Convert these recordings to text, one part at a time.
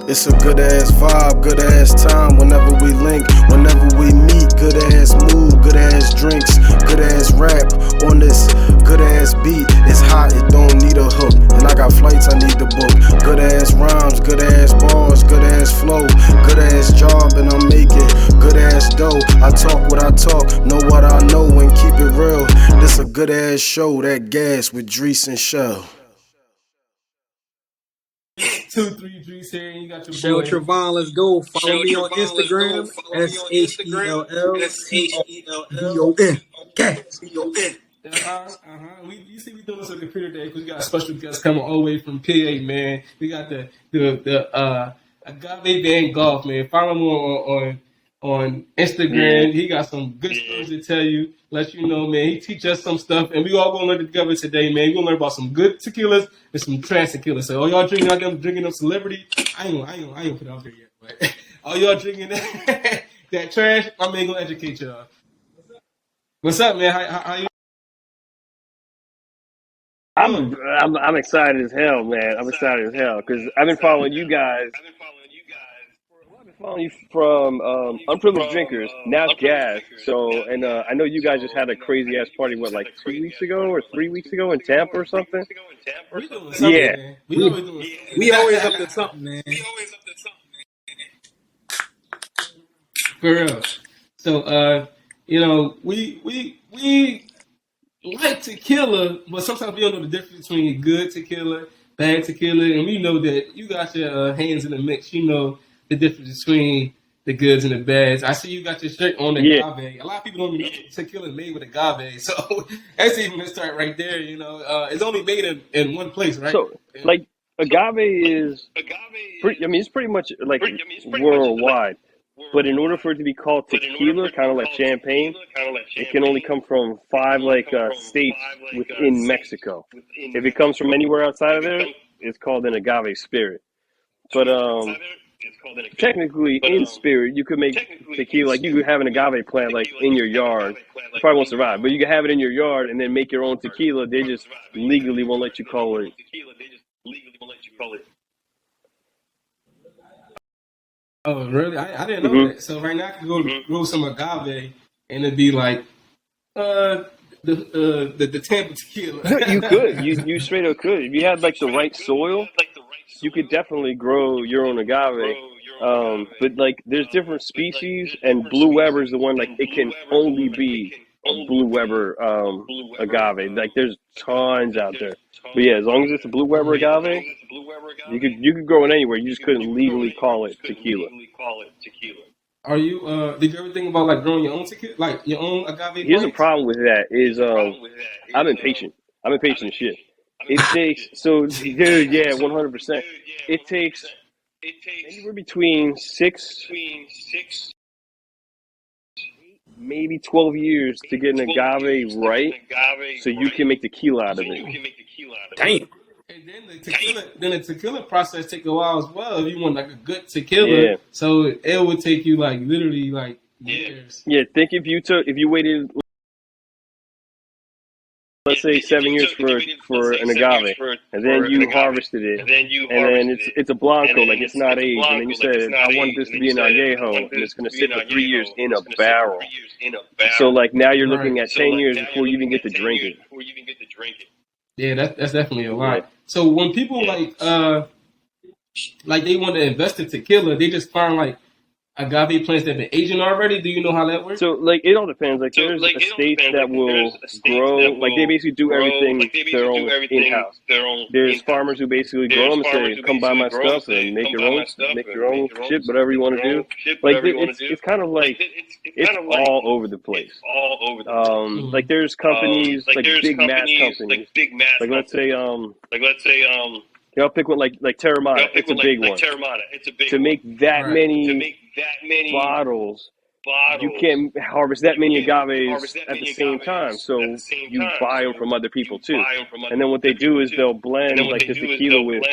It's a good ass vibe, good ass time whenever we link, whenever we meet. Good ass mood, good ass drinks, good ass rap on this good ass beat. It's hot, it don't need a hook, and I got flights I need to book. Good ass rhymes, good ass bars, good ass flow, good ass job, and I'm making good ass dough. I talk what I talk, know what I know, and keep it real. This a good ass show, that gas with Drees and Shell. 2-3 Drees here, and you got your Shell boy. Trevon, let's go. Follow Shell me on Trevon, let's go. Instagram. Follow me on Instagram. SHELLTRVON. Gas. You see, we doing this on the computer day because we got a special guest coming all the way from PA, man. We got the Agave Van Gogh, man. Follow him on Instagram. He got some good stories to tell you. Let you know, man. He teach us some stuff, and we all gonna learn together today, man. We gonna learn about some good tequilas and some trash tequilas. So all y'all drinking out there, drinking them celebrity. I ain't put it out there yet, but all y'all drinking that trash, my man gonna educate y'all. What's up, man? How you? I'm excited as hell, man. I'm excited as hell because I've been following you guys. I've been following you from Unprivileged Drinkers. Now it's Gas. So, and I know you guys just had a crazy ass party. What, like 2 weeks ago or 3 weeks ago in Tampa or something? We doing something, Yeah. man. We always doing something. We always up to something, man. For real. So, we like tequila, but sometimes we don't know the difference between good tequila, bad tequila, and we know that you got your hands in the mix. You know the difference between the goods and the bads. I see you got your shirt on agave. A lot of people don't know tequila is made with agave, so that's even a start right there. You know, it's only made in one place, right? So, like, agave is, it's pretty much like worldwide. But in order for it to be called tequila, kind of like champagne, it can only come from five states within Mexico. If it comes from anywhere outside of there, it's called an agave spirit. But technically, in spirit, you could make tequila. Like you could have an agave plant like in your yard. You probably won't survive, but you can have it in your yard and then make your own tequila. They just legally won't let you call it. Oh, really? I didn't know that. So right now I can go grow some agave, and it'd be like the Tampa tequila. You could. You straight up could. If you had like the right soil, you could definitely grow your own agave. But like there's different species, and Blue Weber is the one like it can only be a Blue Weber agave. Like there's tons out there. But yeah, as long as it's a Blue Weber agave, you could grow it anywhere. You just couldn't legally call it tequila. Are you? Did you ever think about like growing your own tequila, like your own agave? Here's the problem with that is I'm impatient. I'm impatient as shit. It takes dude, yeah, 100%. It takes anywhere between 6, maybe 12 years to get an agave right, so you can make tequila out of it. Damn. And then the tequila process take a while as well. If you want like a good tequila, Yeah. so it would take you like literally like years. Yeah, think if you waited, let's say 7 years for an agave, and then you harvested it, and then it's a blanco, like it's not aged, and then you said I want this to be an añejo, and it's going to sit for 3 years in a barrel. So like now you're looking at 10 years before you even get to drink it. Yeah, that's definitely a lot. So when people like they want to invest in tequila, they just find like agave plants that have been aging already. Do you know how that works? So like it all depends. Like there's estates that will grow, like they basically do everything their own in-house. There's farmers who basically grow them and say, "Come buy my stuff and make your own shit, whatever you want to do." Like it's kind of like it's all over the place. Like there's companies like big mass companies. Like let's say I'll pick one like Terramana. It's a big one. To make that many bottles, you can't harvest that many agaves at the same time. So you buy them from other people too. And then what they do is they'll blend like the tequila with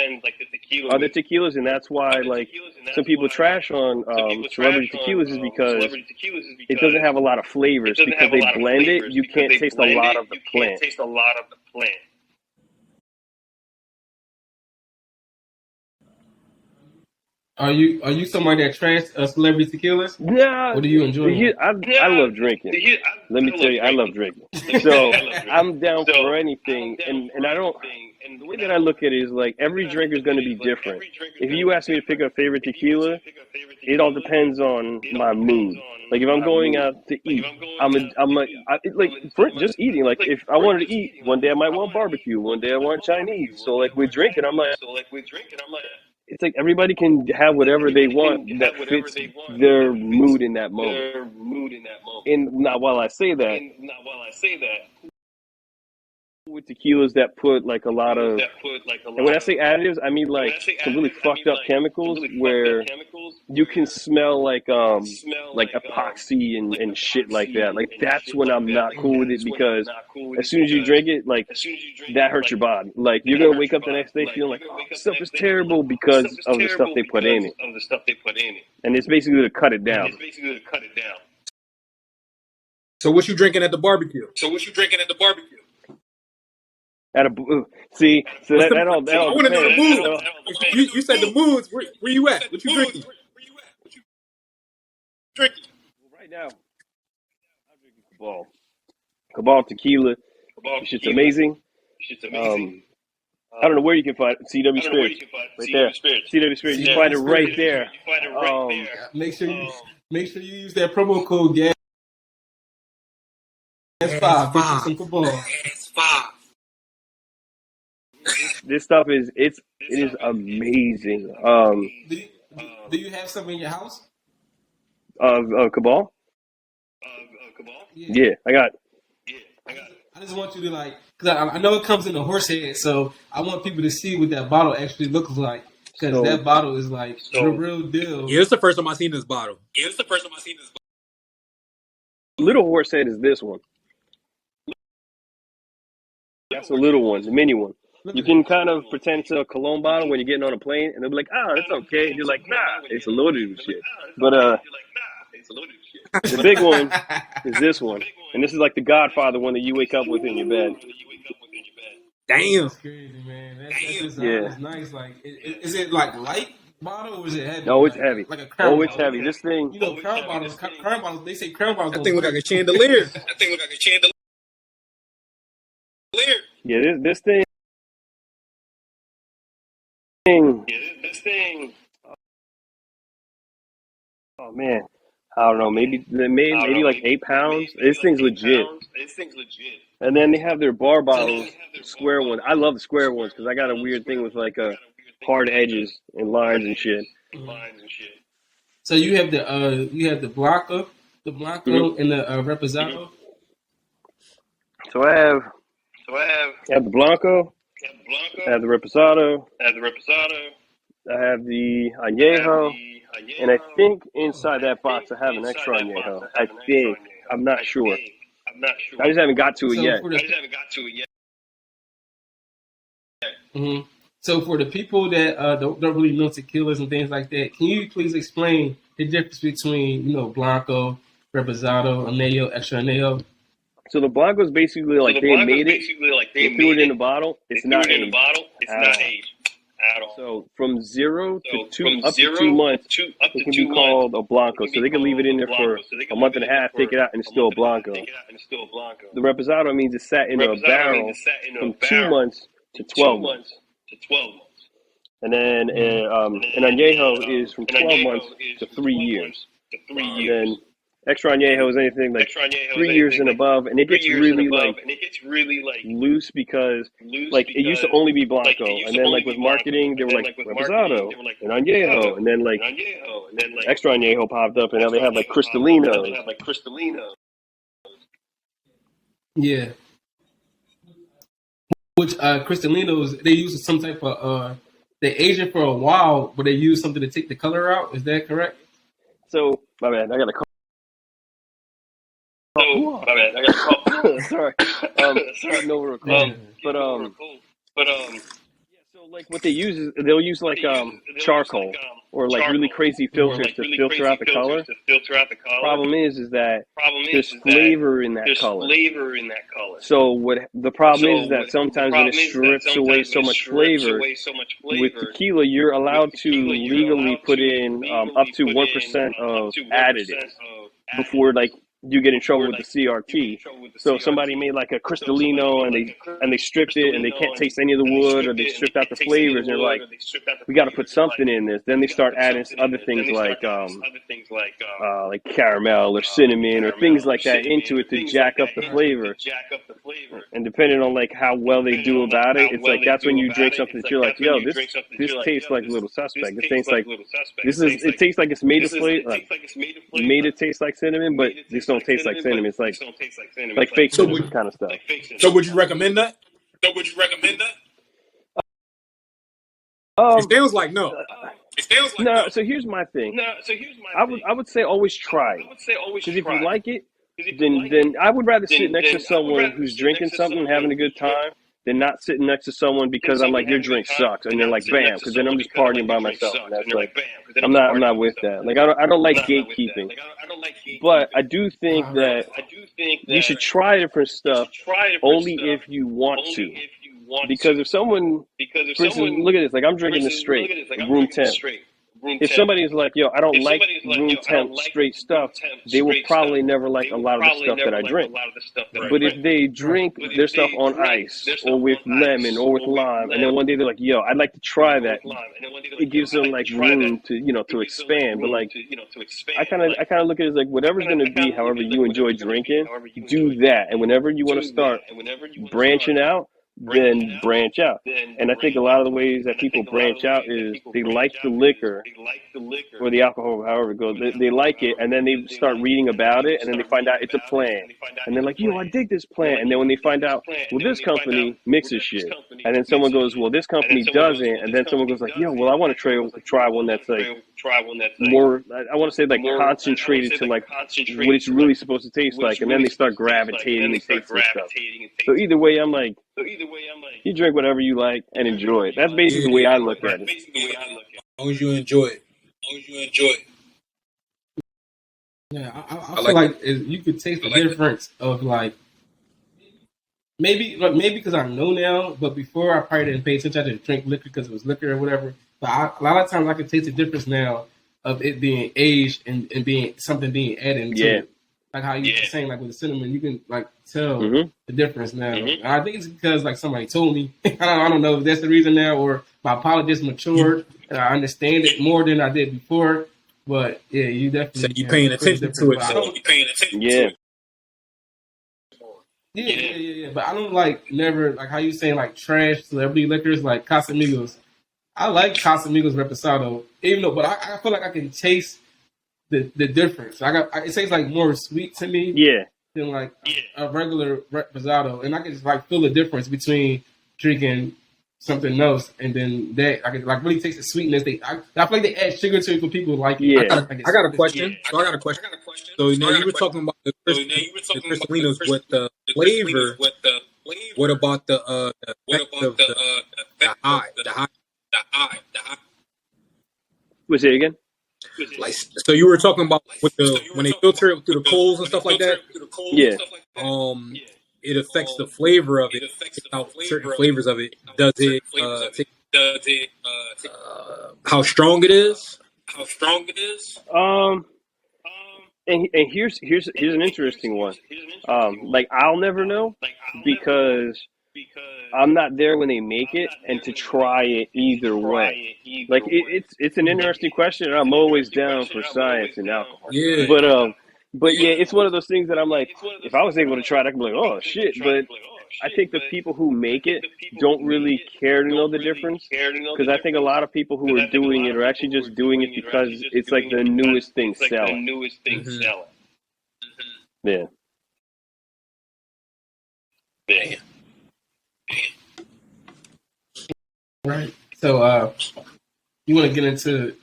other tequilas, and that's why like some people trash on celebrity tequilas is because it doesn't have a lot of flavors because they blend it. You can't taste a lot of the plant. Are you somebody that trash celebrity tequilas? Nah, Or do you enjoy them? I love drinking. Let me tell you, I love drinking. So I'm down for anything, and I don't. The way that I look at it is like every drinker is going to be different. If you ask me to pick a favorite tequila, it all depends on my mood. Like if I'm going out to eat, for just eating. Like if I wanted to eat, one day I might want barbecue, one day I want Chinese. So like with drinking, I'm like, it's like everybody can have whatever they want that fits their mood in that moment. And now, while I say that, with tequilas that put like a lot of, and when I say additives, I mean like some really fucked up chemicals where you can smell like epoxy and shit like that. Like that's when I'm not cool with it, because as soon as you drink it, like that hurts your body. Like you're gonna wake up the next day feeling like, oh, this stuff is terrible because of the stuff they put in it. And it's basically to cut it down. So what you drinking at the barbecue? At a see, so that all I want to know the depends. mood. You said the moods. Where you at? What you drinking? Right now, I'm drinking Cabal. Cabal tequila. This shit's amazing. I don't know where you can find it. CW Spirits. Right there. CW Spirits. You find it right there. Make sure you use that promo code GAS5. Get you some football. This stuff it is amazing. Do you have some in your house? Cabal? Yeah, I got. I just want you to like, because I know it comes in a horse head, so I want people to see what that bottle actually looks like, because that bottle is like the real deal. Yeah, it's the first time I seen this bottle. Little horse head is this one. That's a little one, the mini one. You can kind of pretend it's a cologne bottle when you're getting on a plane, and they'll be like, that's okay. And you're like, nah, it's loaded with shit. But the big one is this one. And this is like the Godfather one that you wake up with in your bed. Damn. That's crazy, man. That's nice. Like, is it like light bottle or is it heavy? No, it's heavy. Like a crown it's bottle. heavy. This thing. You know, crown bottles, they say crown bottles. That thing look like a chandelier. Yeah, this thing. Oh man, I don't know. Maybe like 8 pounds. This thing's legit. And then they have their bar bottles, square ones. I love the square ones because I got a weird thing with like hard edges and lines and shit. So you have the Blanco, and the Reposado. So I have the Blanco. I have the Reposado. I have the Añejo. And I think inside that box I have an extra Añejo. I think. I'm not sure. I just haven't got to it yet. Mm-hmm. So for the people that don't really know tequilas and things like that, can you please explain the difference between Blanco, Reposado, Añejo, extra Añejo? So the Blanco is basically like they made it. They threw it in a bottle. It's not aged at all. So from 0 to 2 up to 2 months, it can be called a Blanco. So they can leave it in there for a month and a half, take it out, and it's still a Blanco. The Reposado means it sat in a barrel from 2 months to 12 months. And then an Añejo is from 12 months to 3 years. And then extra Añejo is anything like 3 years and above, and it gets really like loose because like it used to only be Blanco, and then like with marketing they were like Reposado and Añejo, and then like extra Añejo popped up, and now they have like Cristalinos. Yeah. Which Cristalinos, they use some type of they age it for a while, but they use something to take the color out. Is that correct? So my bad, I got a call. Sorry. Starting over a call. But so like what they use is they'll use like charcoal, or like really crazy filters to filter out the color. Problem is that there's flavor in that color. So what the problem is that sometimes when it strips away so much flavor, with tequila you're allowed to legally put in up to 1% of additive before like you get in trouble with the CRT. So if somebody made like a Cristalino and they stripped it and they can't taste any of the wood, or they stripped out the flavors, and they're like, we got to put something in this. Then they start adding other things like caramel or cinnamon or things like that into it to jack up the flavor. And depending on like how well they do about it, it's like that's when you drink something that you're like, yo, this tastes like a little suspect. This tastes like it tastes like it's made to flavor, made to taste like cinnamon, but this don't taste like cinnamon. It's like fake cinnamon kind of stuff. So would you recommend that? It sounds like no. No. So here's my thing. I would say always try it, because if you like it, then I would rather sit next to someone who's drinking something and having a good time than not sitting next to someone because I'm like, your drink sucks, and they're like, bam, because then I'm just partying by myself. And that's like, I'm not with that. Like I don't like gatekeeping, but I do think that you should try different stuff only if you want to. Because if someone, for instance, look at this, like I'm drinking this straight, room temp. If somebody's like, yo, I don't like room temp straight stuff, they will probably never like a lot of the stuff that I drink. But if they drink their stuff on ice or with lemon or with lime, and then one day they're like, yo, I'd like to try that, it gives them like room to expand. But like, I kind of look at it as like, whatever's going to be, however you enjoy drinking, do that. And whenever you want to start branching out, then branch out. And I think a lot of the ways that people branch out is they like the liquor or the alcohol, however it goes. They like it, and then they start reading about it, and then they find out it's a plant, and they're like, yo, I dig this plant. And then when they find out, well, this company mixes shit, and then someone goes, well, this company doesn't, and then someone goes like, yo, well, I want to try one that's like more, I want to say like concentrated to like what it's really supposed to taste like, and then they start gravitating and tasting stuff. So either way, I'm like, you drink whatever you like and enjoy it. That's basically the way I look at it. As long as you enjoy it. Yeah, I feel like you could taste the difference of like maybe because I know now, but before I probably didn't pay attention. I didn't drink liquor because it was liquor or whatever. But a lot of times I can taste the difference now of it being aged and being something being added to it. Like how you were saying, like with the cinnamon, you can like tell the difference now. And I think it's because like somebody told me. I don't know if that's the reason now, or my palate just matured and I understand it more than I did before. But yeah, you definitely. So you paying attention to it. Yeah. But I don't like never like how you saying like trash celebrity liquors like Casamigos. I like Casamigos Reposado, even though, but I feel like I can taste the difference. It tastes like more sweet to me. Than like a regular Reposado, and I can just like feel the difference between drinking something else and then that. I can like really taste the sweetness. I feel like they add sugar to it for people like it. I got a question. So now you were talking about the Cristalinos with the flavor. What about the effect of the high? What's it again? Like, so you were talking about with when they filter it through the coals and stuff like that. Yeah. It affects the flavor of it. How certain flavors of it. Does it? How strong it is? And here's an interesting one. Like I'll never know because I'm not there when they make it, and to try it either way. Like it's an interesting question, and I'm always down for science and alcohol. Yeah. But yeah, it's one of those things that I'm like, if I was able to try it, I could be like, oh shit. But I think the people who make it don't really care to know the difference, because I think a lot of people who are doing it are actually just doing it because it's like the newest thing selling. Yeah. Right. So you want to get into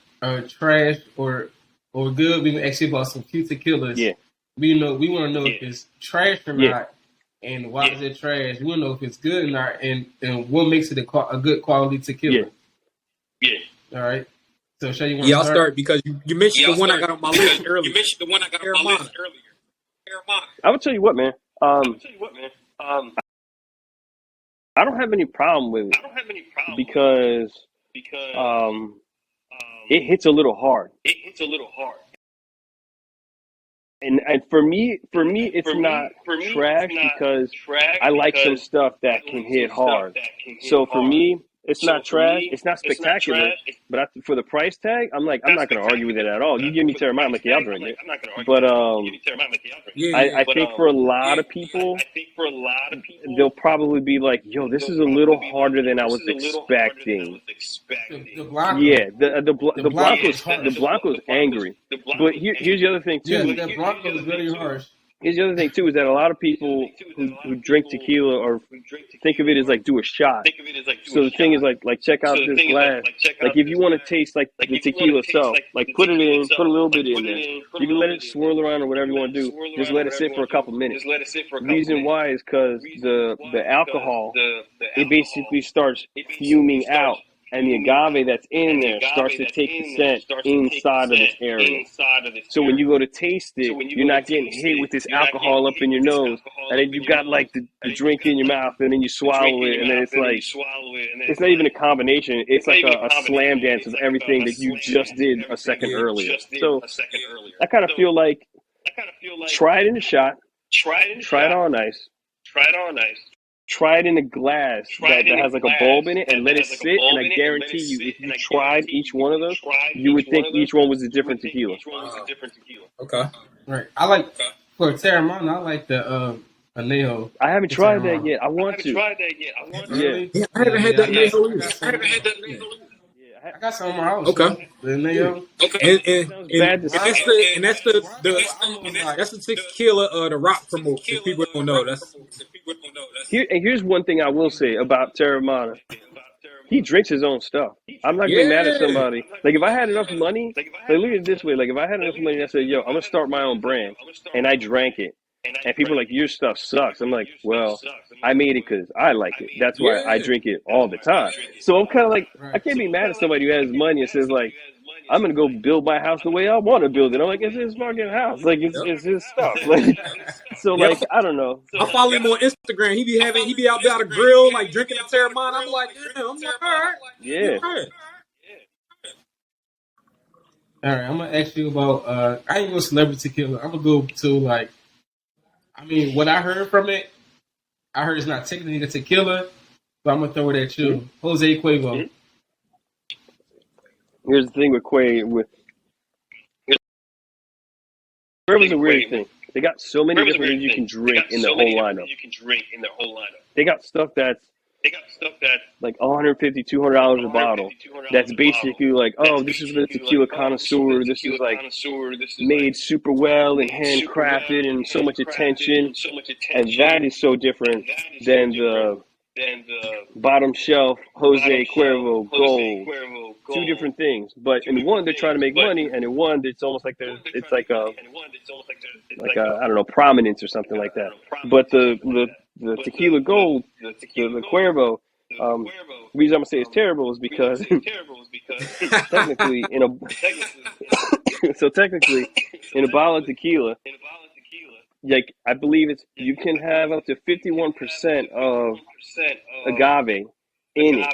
trash or good? We can ask you about some few tequilas. Yeah. We want to know if it's trash or not, and why is it trash? We want to know if it's good or not, and what makes it a good quality tequila. Yeah. All right. So, Shay, you want to Yeah, I'll start? start because you mentioned the one I got on my list earlier. I would tell you what, man. I don't have any problem with it because it hits a little hard. And for me, it's not trash because I like some stuff that can hit hard. So for me, it's not trash. It's not spectacular, but for the price tag, I'm like, I'm not going to argue with it at all. You give me Terramana, I'm like, yeah, I'll drink it. But I think for a lot of people, they'll probably be like, yo, this is a little harder than I was expecting. The Blanco. Yeah, the Blanco's angry. But here's the other thing too. Yeah, that Blanco is very harsh. Here's the other thing too is that a lot of people who drink tequila or think of it as like do a shot. So the thing is like check out this glass. Like if you want to taste like the tequila itself, like put a little bit in there. You can let it swirl around or whatever you want to do. Just let it sit for a couple minutes. The reason why is because the alcohol, it basically starts fuming out. And the agave that's in there starts to take the scent inside of this area. So when you go to taste it, you're not getting hit with this alcohol up in your nose. And then you got like the drink in your mouth and then you swallow it. And then it's like, it's not even a combination. It's like a slam dance of everything that you just did a second earlier. So I kind of feel like try it in a shot, try it on ice. Try it in a glass that has like a bulb in it and let it sit. And I guarantee you, if you tried each one of those, you would think each one was a different tequila. Okay. Right. I like for Terramana. I like the Anejo. I haven't tried that yet. I want to. Yeah. I haven't had that Anejo either. I got some in my house. Okay. The Anejo. And that's the tequila the Rock promotes. If people don't know, here's one thing I will say about Terramana. He drinks his own stuff. I'm not getting mad at somebody. Like if I had enough money, like look at it this way. Like if I had enough money, I said, "Yo, I'm gonna start my own brand," and I drank it, and people are like, "Your stuff sucks." I'm like, "Well, I made it because I like it. That's why I drink it all the time." So I'm kind of like, I can't be mad at somebody who has money and says like, I'm gonna go build my house the way I want to build it. I'm like, it's his fucking house. Like it's his stuff. Like so, like I don't know. I follow him on Instagram. He be out by the grill, like drinking the Terramana. I'm like, damn. I'm like, all right. Yeah. All right. I'm gonna ask you about. I ain't go celebrity tequila. I'm gonna go to like. I mean, what I heard from it, I heard it's not technically a tequila, but I'm gonna throw it at you, Jose Cuervo. Mm-hmm. Here's the thing with Cuervo's a weird thing. They got so many different things you can drink in their whole lineup. They got stuff that's like $150, $200 a bottle. That's basically like, oh, this is the tequila connoisseur. This is like made super well and handcrafted and so much attention. And that is so different than the bottom shelf Jose Cuervo Gold. Two different things, but in one they're trying to make money, and in one it's almost like it's like a I don't know, prominence or something like that. But the Tequila Gold, the Cuervo, the reason I'm gonna say it's terrible is because technically in a bottle of tequila, like I believe you can have up to 51% of agave in it.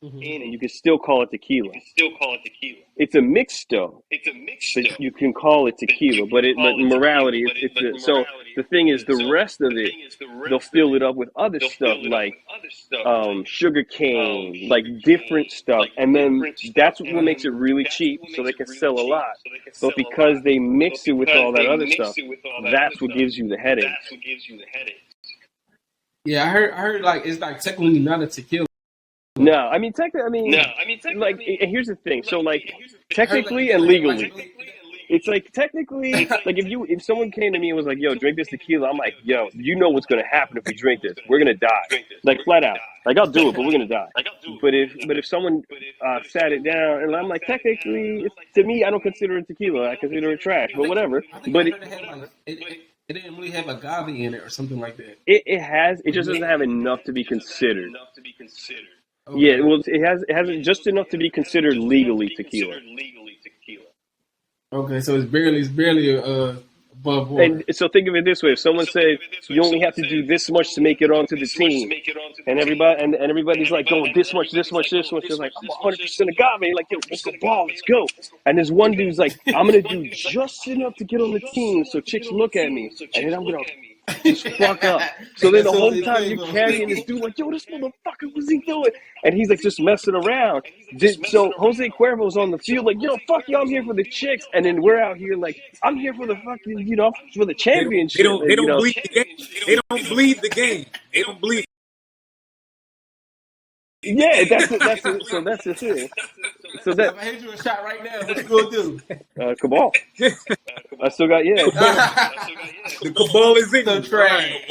And you can still call it tequila. It's a mix though. But you can call it tequila. But in morality, so the thing is, the rest of it, they'll fill it up with other stuff like sugar cane, like different stuff, and then that's what makes it really cheap, so they can sell a lot. But because they mix it with all that other stuff, that's what gives you the headache. Yeah, I heard like it's like technically not a tequila. No, I mean technically, like, and here's the thing. So, like, technically and legally, it's like technically, like if someone came to me and was like, "Yo, drink this tequila," I'm like, "Yo, you know what's gonna happen if we drink this? We're gonna die, like flat out. Like I'll do it, but we're gonna die." But if someone sat it down and I'm like, technically, to me, I don't consider it tequila. I consider it trash. But whatever. But it didn't really have agave in it or something like that. It has. It just doesn't have enough to be considered. Yeah, well, it has just enough to be considered legally tequila. Okay, so it's barely above board. And so think of it this way: if someone said you only have to do this much to make it onto the team, and everybody's like going this much, this much, this much, they're like, I'm 100% agave. Like, yo, let's go ball, let's go. And this one dude's like, I'm gonna do just enough to get on the team so chicks look at me, and then I'm gonna just fuck up. So then the whole time you're carrying this dude like, yo, this motherfucker, what's he doing? And he's like just messing around. So Jose Cuervo's on the field like, yo, fuck you, I'm here for the chicks. And then we're out here like, I'm here for the fucking, for the championship. They don't bleed the game. They don't bleed the game. They don't bleed. Yeah, that's it. So that's the thing. So If I hit you a shot right now, what you gonna do? Cabal. I still got The cabal is in So trash.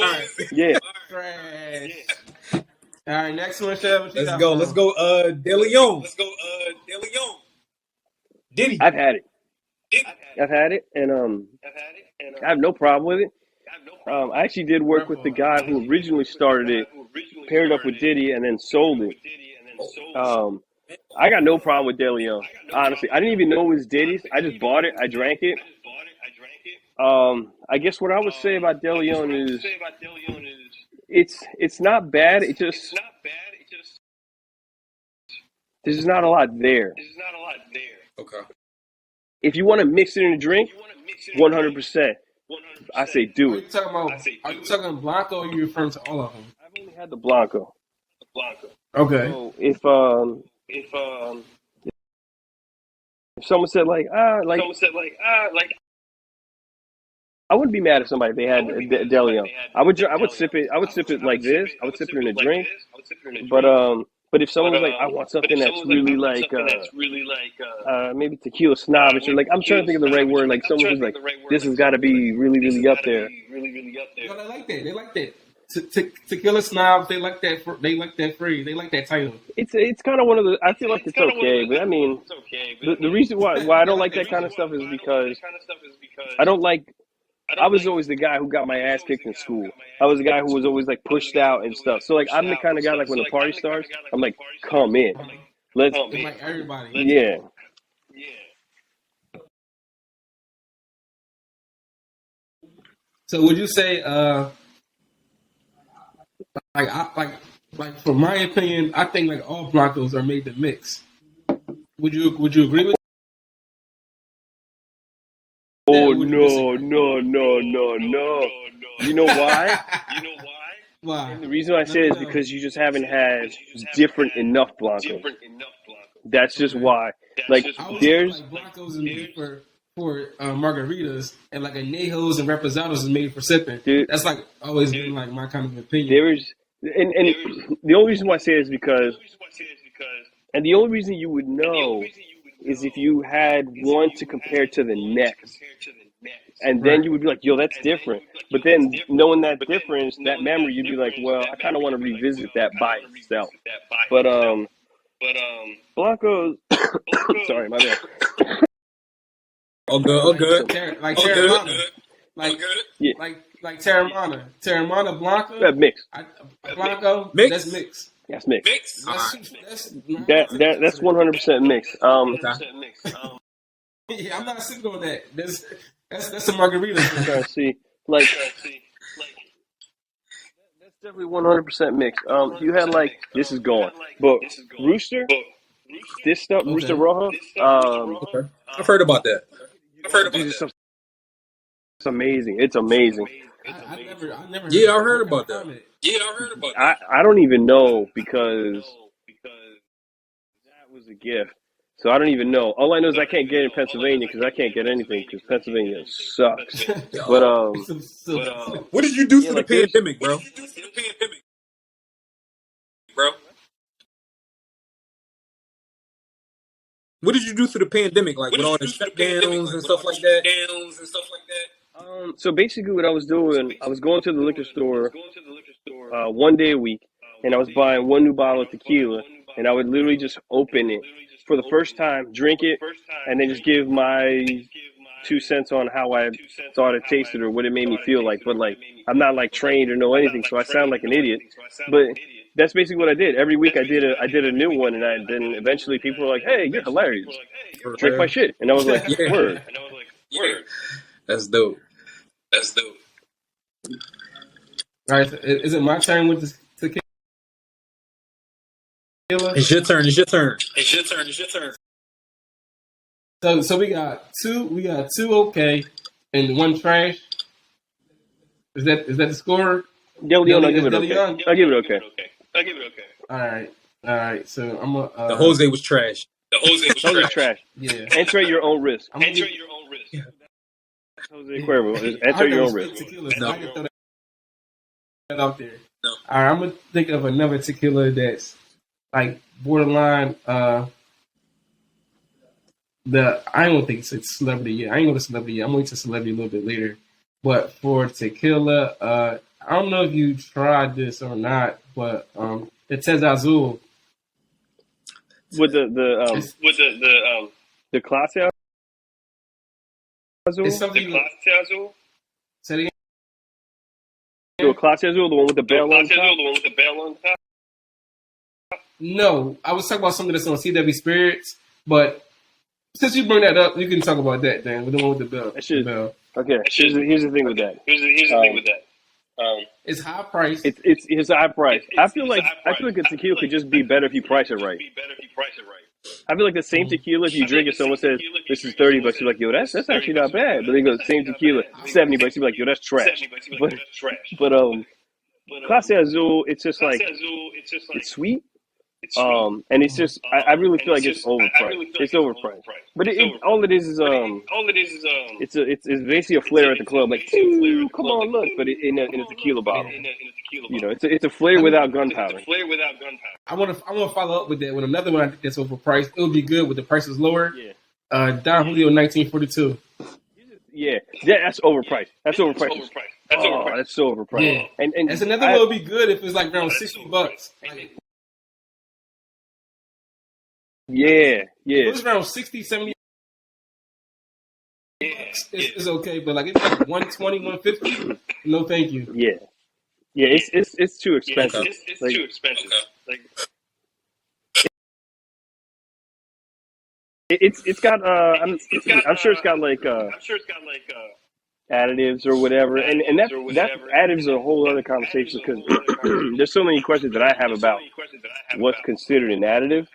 Yeah. Trash. All right, next one, Chef. Let's go. Let's go. De Leon. Diddy. I've had it, and I have no problem with it. I actually did work with the guy who originally started it, paired up with Diddy, and then sold it. I got no problem with De Leon. Honestly, I didn't even know it was Diddy's. I just bought it. I drank it. I guess what I would say about De Leon is it's not bad. It just there's not a lot there. Okay. If you want to mix it in a drink, 100%. I say do Are you it. talking about? Are you talking Blanco? Or are you referring to all of them? I've only had the Blanco. Okay. So if someone said like I wouldn't be mad if somebody they had De Leon. I would sip it. I would sip it like this. I would sip it in a drink. But if someone was like, I want something that's really like maybe tequila snobbish, or like I'm trying to think of the right word. Like someone who's like, this has got to be really, really up there. No, they like that. They like that. Tequila snobs. They like that. They like that phrase. They like that title. It's kind of one of the. I feel like it's okay, but I mean, the reason why I don't like that kind of stuff is because I don't like. I was always the guy who got my ass kicked in school. I was the guy who was always like pushed out and stuff. So like I'm the kind of guy like when the party starts, I'm like, come in, let's. Like everybody. Yeah. So would you say, like from my opinion, I think like all Blancos are made to mix. Would you agree with? Oh no. You know why? Why? And the reason I say it is because you just haven't had different enough Blancos. That's just why. Like there's like Blancos is made for margaritas, and like añejos and reposados is made for sipping. Dude, that's like always been like my kind of opinion. There's and the only reason why I say it is because, and the only reason you would know is if you had one to compare to the next. And then you would be like, yo, that's different. But then knowing that difference, that memory, you'd be like, well, I kind of want to revisit that by itself. But Blancos, sorry, my bad. All good. Like Terramana. Like Terramana. Terramana Blanco. That mix. Blanco, mix? That's mix. That's mix. That's 100% mix. Yeah, I'm not sipping on that. That's a margarita. I'm trying to see. Like, that's definitely 100% mix. You had like, this is going. But Rooster, this stuff, okay. Rooster Rojo. Okay. I've heard about that. It's amazing. It's amazing. I never yeah, I heard about that. I don't even know because that was a gift. So I don't even know. All I know is I can't get in Pennsylvania because I can't get anything because Pennsylvania sucks. But what did you do through the pandemic, bro? What did you do through the pandemic, like with all the shutdowns and stuff like that? So basically, what I was doing, I was going to the liquor store one day a week, and I was buying one new bottle of tequila, and I would literally just open it for the first time, drink it, and then just give my 2 cents on how I thought it tasted or what it made me feel like. But like, I'm not like trained or know anything, so I sound like an idiot. But That's basically what I did. Every week I did a new one, and then eventually people were like, "Hey, you're hilarious. Drink my shit," and I was like, Yeah. "Word." That's dope. All right, so is it my turn with the tequila? It's your turn. So we got two okay and one trash. Is that the score? De Leon, I'll give it okay. I'll give it okay. All right. So I'm a The Jose was trash. Jose trash. yeah. Enter at your own risk. Enter Jose Cuervo, enter your own risk. Tequila, so I can throw that out there. All right, I'm gonna think of another tequila that's like borderline. I don't think it's celebrity yet. I ain't going to celebrity yet. I'm going to celebrity a little bit later. But for tequila, I don't know if you tried this or not, but it says Azul. With the Clase Azul? It's something say it again? The Clase Azul, the one with the bell on top? No, I was talking about something that's on CW Spirits, but since you bring that up, you can talk about that then, with the one with the bell. Okay, here's the thing with that. It's high price. It's high price. I feel like a tequila could just be better if you price it right. I feel like the same tequila, if you drink it, someone says this is $30, you're like, yo, that's actually not bad. But they go, same tequila, $70, you're like, yo, that's trash. But Clase Azul, it's just like it's sweet. And it's just I really feel like it's overpriced. It's overpriced. But all it is it's basically a flare at the club, like, ooh, come on, look, but in a tequila bottle. You know, it's a flare without gunpowder. I want to follow up with that with another one I think that's overpriced. It would be good with the prices lower. Yeah. Don Julio 1942. Yeah, that's overpriced. That's overpriced. That's so overpriced. Yeah. And that's another one would be good if it's like around $60. Like, yeah. if it's around 60, 70 it's okay, but like it's like 120, 150. No, thank you. Yeah, it's too expensive. Like, it's got I'm sure it's got like additives or whatever, and that additives are a whole other conversation because there's so many questions that I have about what's considered an additive.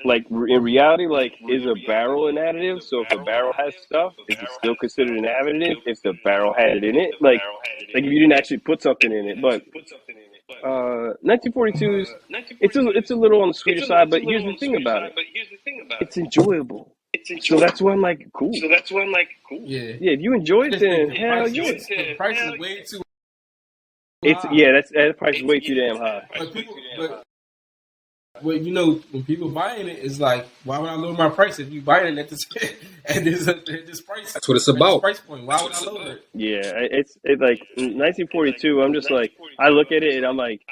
Like in reality, like is a barrel an additive? So if a barrel has stuff, is it still considered an additive? If the barrel had it in it, like if you didn't actually put something in it, but 1942s, it's a little on the sweeter side, but here's the thing about it. It's enjoyable. So that's why I'm like, cool. Yeah. Yeah, if you enjoy it, then hell yeah. The price is way too high. That price is way too damn high. But you know, when people buying it, it's like, why would I lower my price if you buying it at this price? That's what it's about. This price point. Why would I lower it? Yeah, it's like 1942. I'm just like, I look at it and I'm like,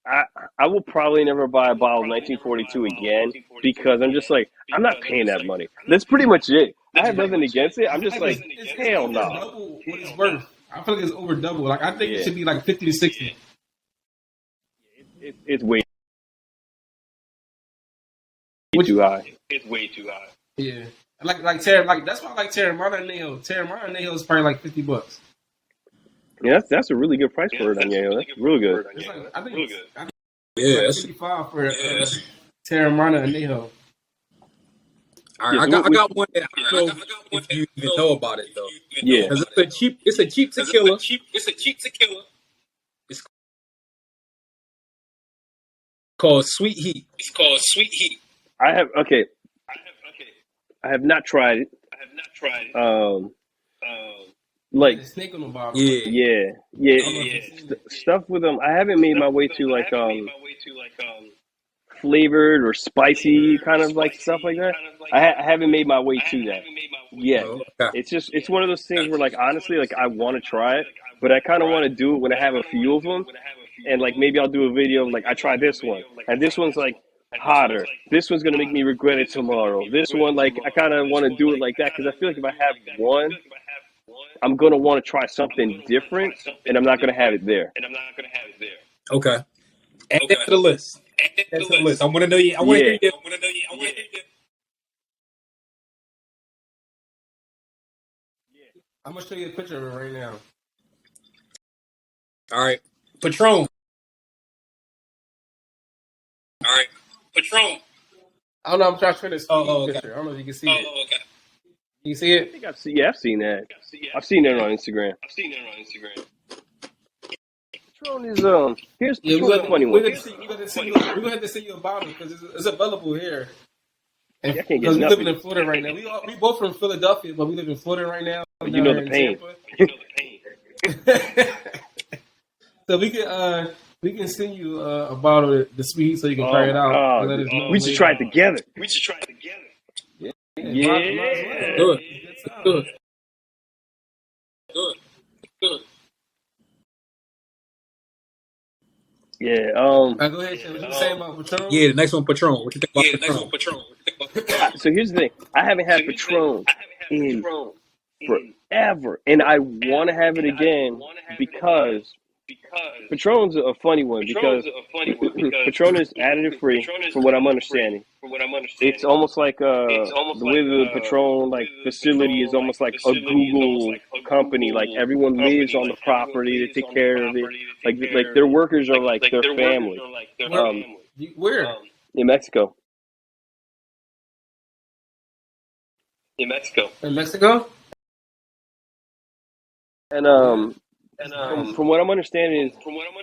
I will probably never buy a bottle of 1942 again because I'm just like, I'm not paying that money. That's pretty much it. I have nothing against it. I'm just like, hell no. Double what it's worth. I feel like it's over double. Like I think it should be like 50 to 60. It's way too high. Yeah. Like that's why I like Terramana Añejo. Terramana Añejo is probably like $50. Yeah, that's a really good price for it, Añejo. That's really good. It's like, I think Yeah, like 55 for Terramana Añejo. All right, I got one that I don't know if you even know about it though. Yeah, because it's a cheap tequila. It's called Sweet Heat. I have not tried it. Like Snake on the bottle. yeah. Stuff with them. I haven't made my way to like flavored or spicy kind of like stuff like that. I haven't made my way to that yet. Oh, okay. It's one of those things where like honestly like I want to try it, but I kind of want to do it when I have a few of them, and like maybe I'll do a video of like I tried this one and this one's like hotter. This one's gonna make me regret it tomorrow. This one like I kind of want to do it like that because I feel like if I have one, I'm gonna want to try something different, and I'm not gonna have it there. Okay. Add that to the list. Add that to the list. I want to know you. I want to hear you. I'm gonna show you a picture of it right now. All right, Patron. I don't know. I'm trying to show this Okay. picture. I don't know if you can see it. You see it? I think I've seen that. I've seen that on Instagram. Patron is here's Patron's a funny one. We're gonna have to send you a bottle because it's available here. I can't get Because we live nothing. in Florida right now. We both from Philadelphia, but we live in Florida right now. You know the pain. So we can send you a bottle of the sweet so you can try it out. And let us know we should try it together. Yeah. Good. Yeah. Go ahead, Shem. What you saying about Patron? Yeah, the next one, Patron. What you think about Patron? So here's the thing. I haven't had Patron in forever, and I want to have it again because Patron's a funny one because Patron is additive free, from what I'm understanding. It's almost like the way the Patron facility is almost like a Google company. Like everyone lives on the property, they take care of it. Like their workers are like their family. Where? In Mexico. In Mexico? And from what I'm understanding is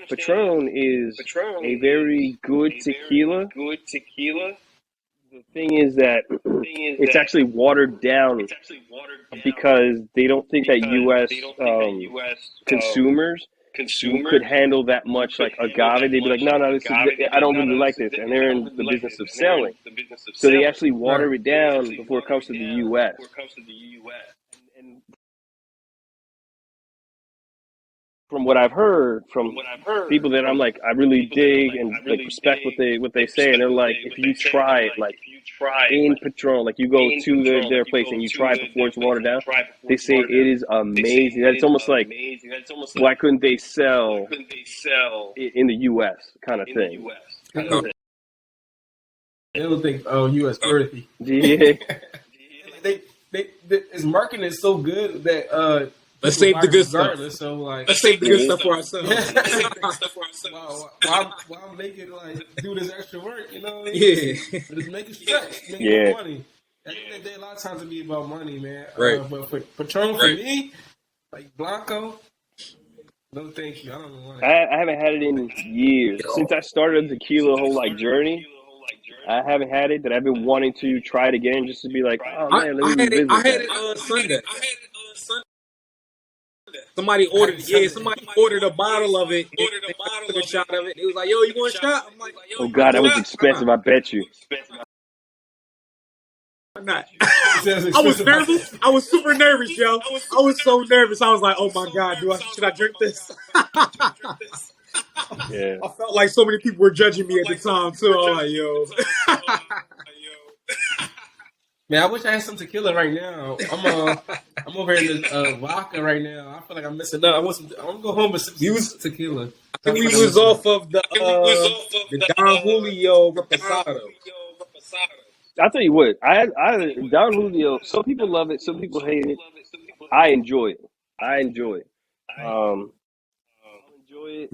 Patron is a very good tequila. The thing is that it's actually watered down because they don't think that U.S. Consumers could handle that much like agave. They'd be like, no, this is, I don't really like this, and they're in the business of selling. So they actually water it down before it comes to the U.S. And from what I've heard from people that I'm like, I really dig and like respect what they say, and they're like, if you try it like in Patron, like you go to their place and you try it before it's watered down, they say it is amazing. That's almost like, why couldn't they sell it in the U.S. kind of thing? They don't think U.S. worthy. Yeah. His marketing is so good that let's save the good stuff. So like, let's save the good stuff for ourselves. Why make it like do this extra work? You know? Yeah. Just make it stretch. Make more money. At the end of the day, a lot of times it be about money, man. Right. But for Patron, for me, like Blanco, no thank you. I don't know why. I haven't had it in years. Since I started the tequila whole journey, I haven't had it. That I've been wanting to try it again, just to be like, oh man, let me revisit I had it Sunday. Somebody ordered, somebody ordered a bottle of it. Took a shot of it. It was like, yo, you want a shot? I'm like, yo, oh god, that was expensive. I bet you. I'm not. I was nervous. I was super nervous, yo. I was so nervous. I was like, oh my god, should I drink this? Yeah. I felt like so many people were judging me at the time too. I'm like, yo. Man, I wish I had some tequila right now. I'm over here in the vodka right now. I feel like I'm missing out. I want to go home with some tequila. I think we was off of the Don Julio Reposado. I'll tell you what, I Don Julio. Some people love it, some people hate it. I enjoy it.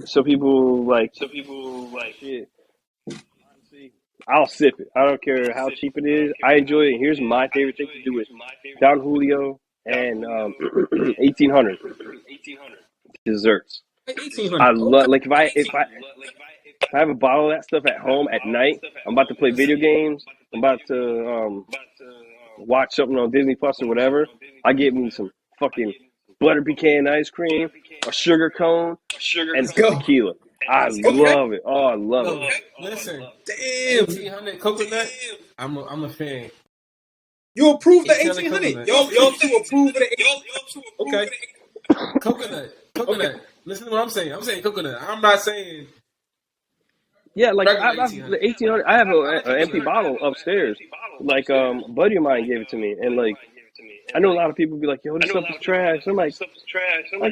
Some people like shit. Honestly, I'll sip it. I don't care how cheap it is. I enjoy it. And here's my favorite thing to do with Don Julio and 1800 desserts. 1800. I love like if I have a bottle of that stuff at home at night. I'm about to play video games. I'm about to watch something on Disney Plus or whatever. I get me some fucking butter pecan ice cream, a sugar cone, and some tequila. I love it. Oh, I love it. Listen, Damn. 1800 coconut. I'm a fan. You approve the 1800? Y'all two approve of the 1800? Okay. Coconut. Listen to what I'm saying. I'm saying coconut. I'm not saying. Yeah, like the 1800. I have an empty bottle upstairs. Like a buddy of mine gave it to me, and like I know a lot of people be like, yo, this stuff is trash. I'm like,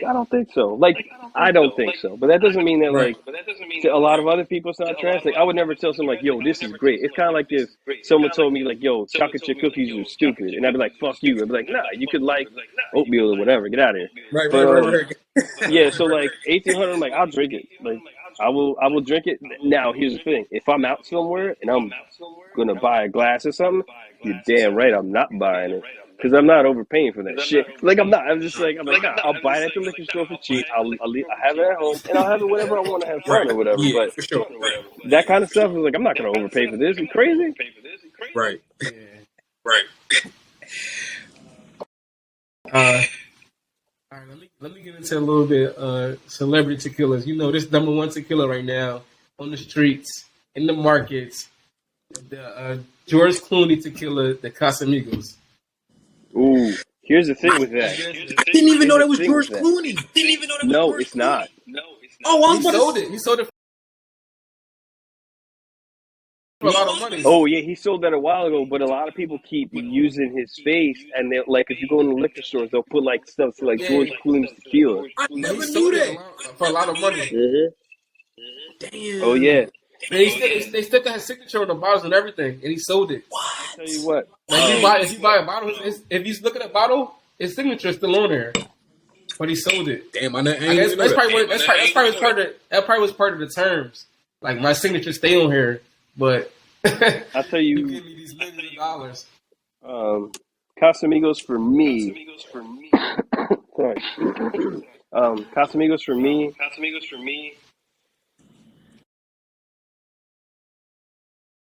I don't think so. Like, I don't think so. But that doesn't mean that, Right. like, to a lot of other people it's not trash. Like, I would never tell someone, like, yo, this is great. It's kind of like if someone told me, like, yo, chocolate chip cookies are stupid. And I'd be like, fuck you. I'd be like, nah, you could like oatmeal or whatever. Get out of here. Right. But, yeah, so, like, 1800, I'm like, I'll drink it. Like, I will drink it. Now, here's the thing. If I'm out somewhere and I'm going to buy a glass or something, you're damn right I'm not buying it. Because I'm not overpaying for that shit. Like, I'm not. I'm just like, nah, I'll buy it at the liquor store for cheap. I'll have it at home, and I'll have it whenever I want to have fun or whatever. Yeah, but for sure. that kind of stuff is like, I'm not going to overpay for this. You crazy? Right. Yeah. All right, let me get into a little bit celebrity tequilas. You know, this number one tequila right now on the streets, in the markets, the George Clooney tequila, the Casamigos. Ooh, here's the thing with that. I didn't even know that was George Clooney. No, it's not. Oh, He sold it. He sold it for a lot of money. Oh yeah, he sold that a while ago, but a lot of people keep using his face, and they like if you go in the liquor stores, they'll put like stuff to like George Clooney's tequila. I He never sold knew it that. for a lot of money. Mm-hmm. Damn. Oh yeah. They still got his signature on the bottles and everything, and he sold it. I'll tell you what. Like if you buy a bottle, if you look at a bottle, his signature is still on there, but he sold it. Damn, I guess that's probably was part of the terms. Like my signature stay on here, but I'll tell you you. give me these millions of dollars. Casamigos for me. Sorry. Casamigos for me.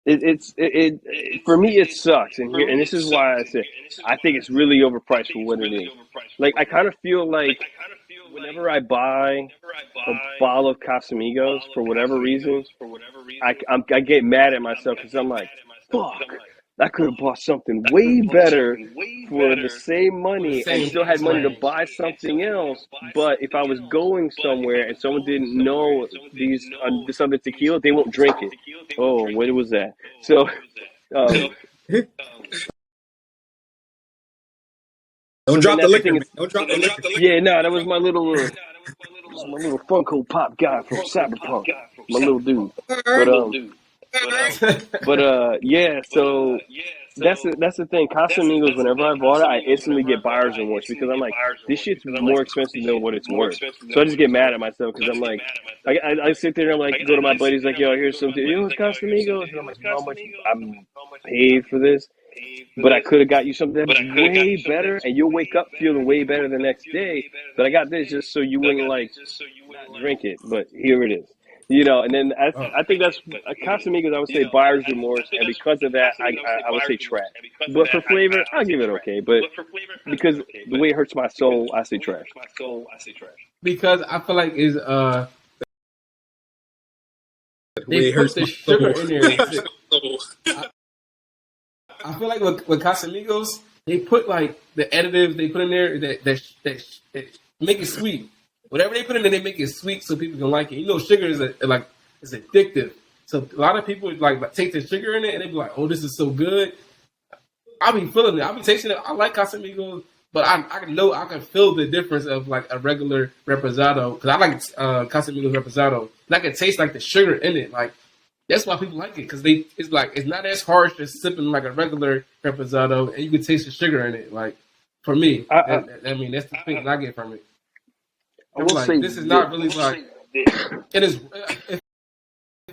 It for me it sucks, and this is why I say I think it's really overpriced for what it is. Like I kind of feel like whenever I buy a bottle of Casamigos for whatever reason, I get mad at myself because I'm like, fuck, I could have bought something way better for the same money and still had money to buy something else. But if I was going somewhere and someone didn't know this other tequila, they won't drink it. Oh, what was that? So, don't drop the liquor. Yeah, no, that was my little Funko Pop guy from Cyberpunk, my little dude. But yeah, so that's the thing. Casamigos, whenever I bought it, I instantly get buyer's remorse because I'm like, this shit's more expensive than what it's worth. So I just get mad at myself because I'm like, I sit there and I'm like, go to my buddies like, yo, here's something. Yo, it's Casamigos. And I'm like, how much I'm paid for this? But I could have got you something that's way better, and you'll wake up feeling way better the next day. But I got this just so you wouldn't like not drink it. But here it is. You know, and then I think that's Casamigos. I would say buyer's remorse, and because of that, I would say trash. But for flavor, I'll give it okay. But because the way it hurts my soul, I say trash. Because I feel like they put the sugar in there. I feel like with Casamigos, they put like the additives they put in there that make it sweet. Whatever they put in there, they make it sweet so people can like it. You know, sugar is addictive. So a lot of people like take the sugar in it and they be like, "Oh, this is so good." I be feeling it. I be tasting it. I like Casamigos, but I know I can feel the difference of like a regular reposado because I like Casamigos reposado. And I can taste like the sugar in it. Like that's why people like it because it's not as harsh as sipping like a regular reposado, and you can taste the sugar in it. Like for me, I mean that's the thing that I get from it. I'm like, this is not really like it is. It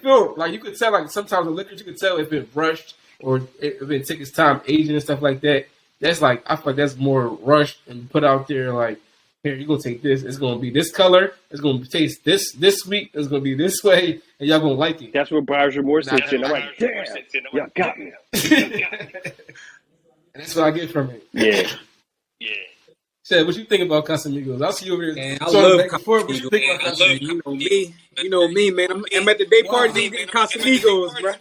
feel like you could tell like sometimes the liquor you could tell if it rushed or if it took its time aging and stuff like that. That's like I feel like that's more rushed and put out there like here you gonna take this. It's gonna be this color. It's gonna taste this sweet. It's gonna be this way, and y'all gonna like it. That's where buyer's remorse sits in. I'm like, damn, y'all got me. And that's what I get from it. Yeah. Chad, what you think about Casamigos? I'll see you over there. Man, I love Casamigos. What you think about Casamigos? You know me, man. I'm at the day party getting Casamigos, bro. I'm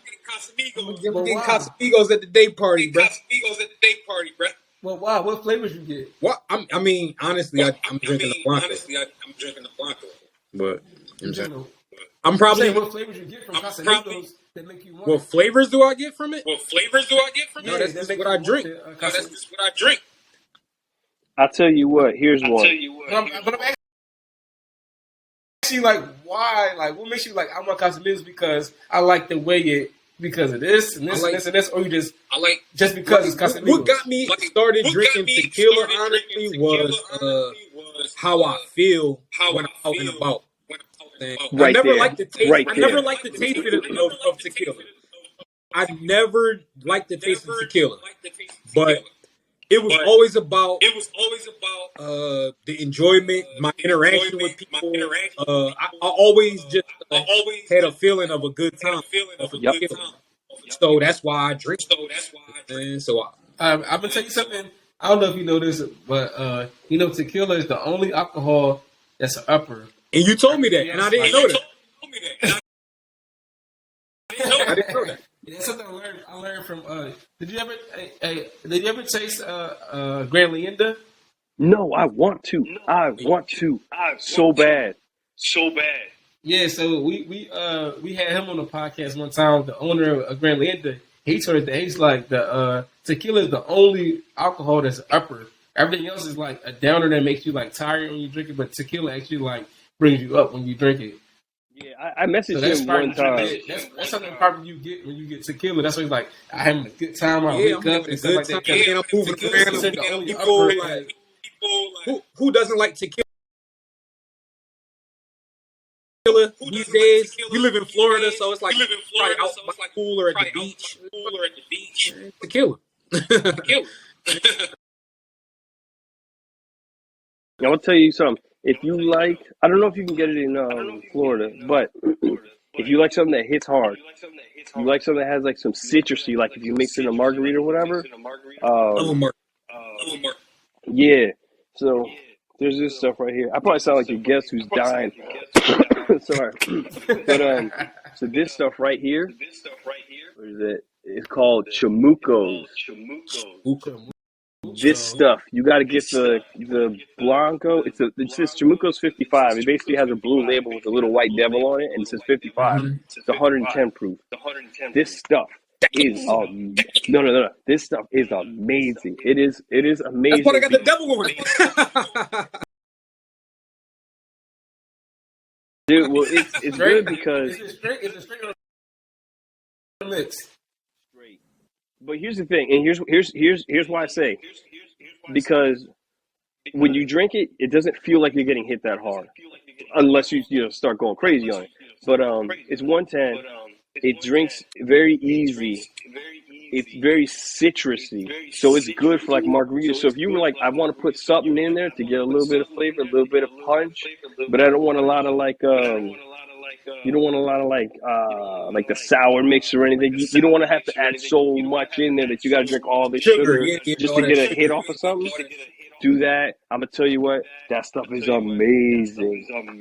getting Casamigos at the day party, bro. Well, wow. What flavors you get? What? I mean, honestly, I'm drinking the Blanco. But I'm probably what flavors you get from Casamigos that make you want. What flavors do I get from it? Yeah, No, that's just what I drink. I'll tell you what. Here's one. But I'm actually like, why? Like, what makes you like, I want Casamigos because I like the way it, because of this and this and this and this, or you just because it's Casamigos? What got me started drinking tequila, honestly, was how I feel when I'm out and about. I never liked the taste. I never liked the taste of tequila. I never liked the taste of tequila, but it was always about the enjoyment, my interaction with people. I always just had a feeling of a good time off of Yep. tequila. So that's why I drink. And so I'm gonna tell you something. I don't know if you know this, but you know, tequila is the only alcohol that's an upper. and you told me that, and I didn't know that. I didn't know that. That's something I learned from. Did you ever taste Grand Leyenda? No, I want to. So bad. Yeah, so we had him on the podcast one time. The owner of Grand Leyenda, he told us that he's like the tequila is the only alcohol that's an upper. Everything else is like a downer that makes you like tired when you drink it, but tequila actually like brings you up when you drink it. Yeah, I messaged him one time. That's something probably you get when you get tequila. That's why he's like, I'm having a good time. I wake up and stuff like that. And I'm moving around. People like who doesn't like tequila these days? We live in Florida, so it's like probably out by the pool or at the beach. Tequila. I will tell you something. If you like, I don't know if you can get it in Florida, but if you like something that hits hard, you like something that has like some citrusy, like if you mix in a margarita or whatever. Yeah. So there's this stuff right here. I probably sound like a guest who's dying. Sorry. But so this stuff right here, what is it? It's called chamucos. This stuff, you got to get the Blanco. It says Chamuco's 55. It basically has a blue label with a little white devil on it, and it says 55. It's 110 proof. This stuff is no. This stuff is amazing. It is amazing. That's what I got the devil on it. Dude, well, it's good because it's straight on the mix. But here's the thing, and here's why I say, because when you drink it, it doesn't feel like you're getting hit that hard, unless you start going crazy on it. But it's 110. It drinks very easy. It's very citrusy, so it's good for like margaritas. So if you were like, I want to put something in there to get a little bit of flavor, a little bit of punch, but I don't want a lot of like you don't want a lot of like the sour mix or anything. You don't want to have to add so much in there that you got to drink all this sugar just to get a hit off of something. Do that. I'm gonna tell you what, that stuff is amazing.